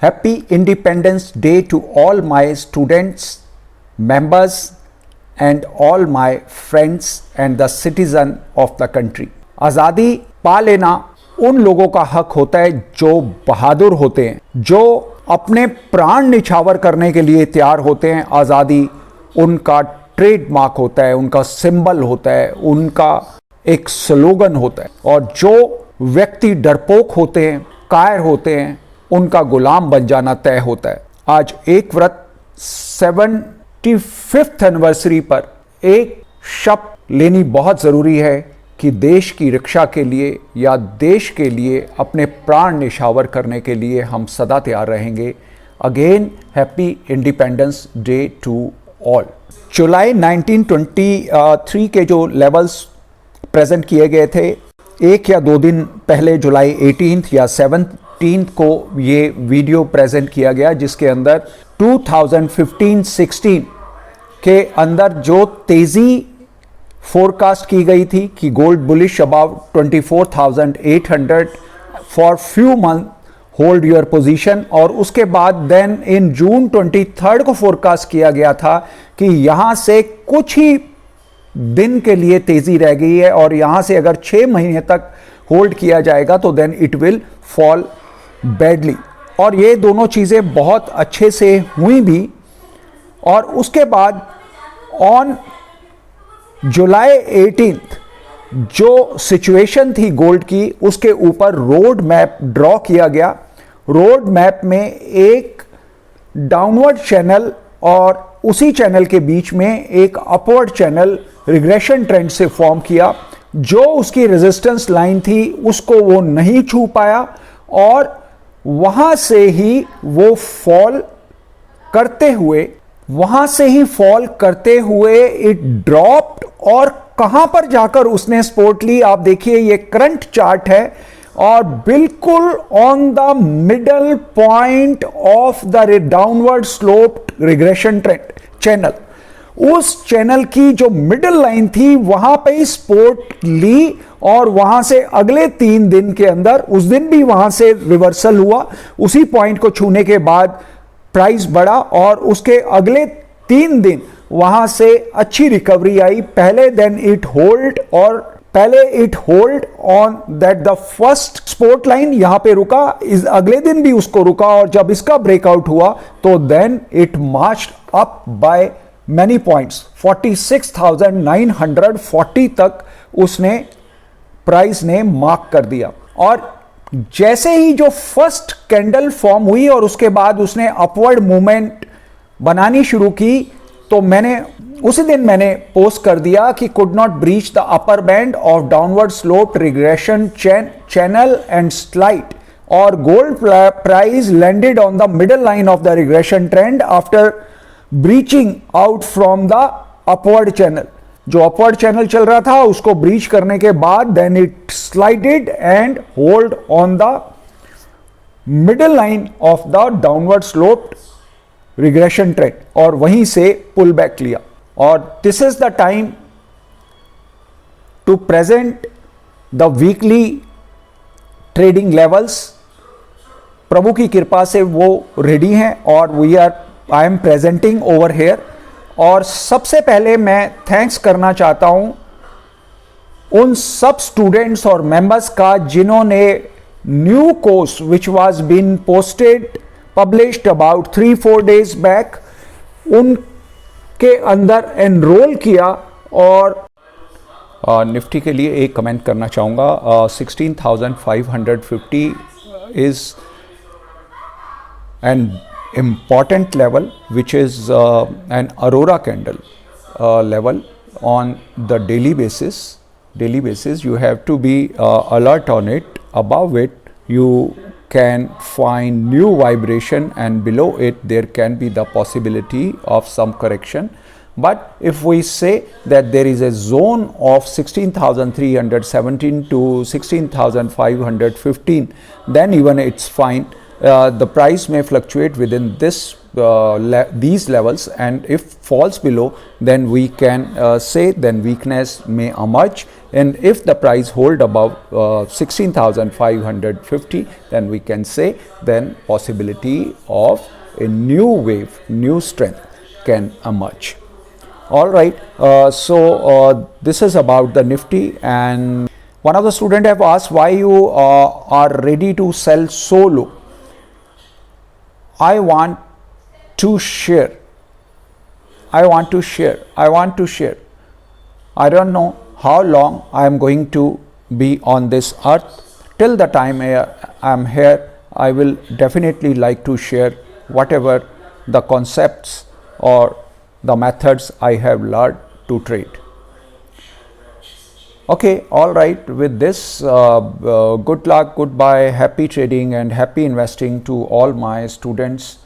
Happy Independence Day to all my students, members and all my friends and the citizen of the country. आज़ादी पा लेना उन लोगों का हक होता है जो बहादुर होते हैं, जो अपने प्राण निछावर करने के लिए तैयार होते हैं। आज़ादी उनका ट्रेडमार्क होता है, उनका सिंबल होता है, उनका एक स्लोगन होता है। और जो व्यक्ति डरपोक होते हैं, कायर होते हैं, उनका गुलाम बन जाना तय होता है। आज एक व्रत 75th एनिवर्सरी पर एक शपथ लेनी बहुत ज़रूरी है कि देश की रक्षा के लिए या देश के लिए अपने प्राण निछावर करने के लिए हम सदा तैयार रहेंगे। Again happy independence day to all. जुलाई 1923 के जो लेवल्स प्रेजेंट किए गए थे, एक या दो दिन पहले जुलाई 18 या 17 को ये वीडियो प्रेजेंट किया गया, जिसके अंदर 2015-16 के अंदर जो तेज़ी फोरकास्ट की गई थी कि gold bullish about 24,800 for few month, hold your position. और उसके बाद देन इन जून 23 को फोरकास्ट किया गया था कि यहां से कुछ ही दिन के लिए तेजी रह गई है और यहां से अगर 6 महीने तक होल्ड किया जाएगा तो then it will fall badly. और ये दोनों चीज़ें बहुत अच्छे से हुई भी। और उसके बाद ऑन जुलाई 18 जो सिचुएशन थी गोल्ड की, उसके ऊपर रोड मैप ड्रॉ किया गया। रोड मैप में एक डाउनवर्ड चैनल और उसी चैनल के बीच में एक अपवर्ड चैनल रिग्रेशन ट्रेंड से फॉर्म किया। जो उसकी रेजिस्टेंस लाइन थी उसको वो नहीं छू पाया और वहां से ही वो फॉल करते हुए इट ड्रॉप्ड। और कहां पर जाकर उसने सपोर्ट ली, आप देखिए ये करंट चार्ट है और बिल्कुल on the middle point of the downward sloped regression trend channel, उस चैनल की जो मिडल लाइन थी वहां पे ही सपोर्ट ली। और वहां से अगले 3 दिन के अंदर, उस दिन भी वहां से रिवर्सल हुआ, उसी पॉइंट को छूने के बाद प्राइस बढ़ा और उसके अगले 3 दिन वहां से अच्छी रिकवरी आई। पहले it hold on that the first support line, यहां पे रुका, इस अगले दिन भी उसको रुका और जब इसका ब्रेकआउट हुआ तो then it marched up by many points, 46,940 तक उसने प्राइस ने मार्क कर दिया। और जैसे ही जो फर्स्ट कैंडल फॉर्म हुई और उसके बाद उसने अपवर्ड मूवमेंट बनानी शुरू की, तो उसी दिन मैंने पोस्ट कर दिया कि could not breach the upper band of downward slope regression channel and slide. और gold price landed on the middle line of the regression trend after breaching out from the upward channel. जो upward channel चल रहा था उसको breach करने के बाद then it slided and hold on the middle line of the downward sloped regression trend और वहीं से पुल बैक लिया। और this is the time to present the weekly trading levels. प्रभु की कृपा से वो रेडी हैं और I am presenting over here. और सबसे पहले मैं थैंक्स करना चाहता हूं उन सब स्टूडेंट्स और मेंबर्स का जिन्होंने new course which was been published about 3-4 days back, उनके अंदर एनरोल किया। और निफ्टी के लिए एक कमेंट करना चाहूँगा, 16,550 is an important level which is an aurora candle level on the daily basis. You have to be alert on it. Above it you can find new vibration and below it there can be the possibility of some correction. But if we say that there is a zone of 16,317 to 16,515, then even it's fine. The price may fluctuate within these levels, and if falls below then we can say then weakness may emerge and if the price hold above 16,550, then we can say then possibility of a new wave, new strength can emerge. All right, this is about the Nifty. And one of the student have asked why you are ready to sell so low. I want to share. I don't know how long I am going to be on this earth. Till the time I am here, I will definitely like to share whatever the concepts or the methods I have learned to trade. Okay, all right. With this, good luck, goodbye, happy trading and happy investing to all my students.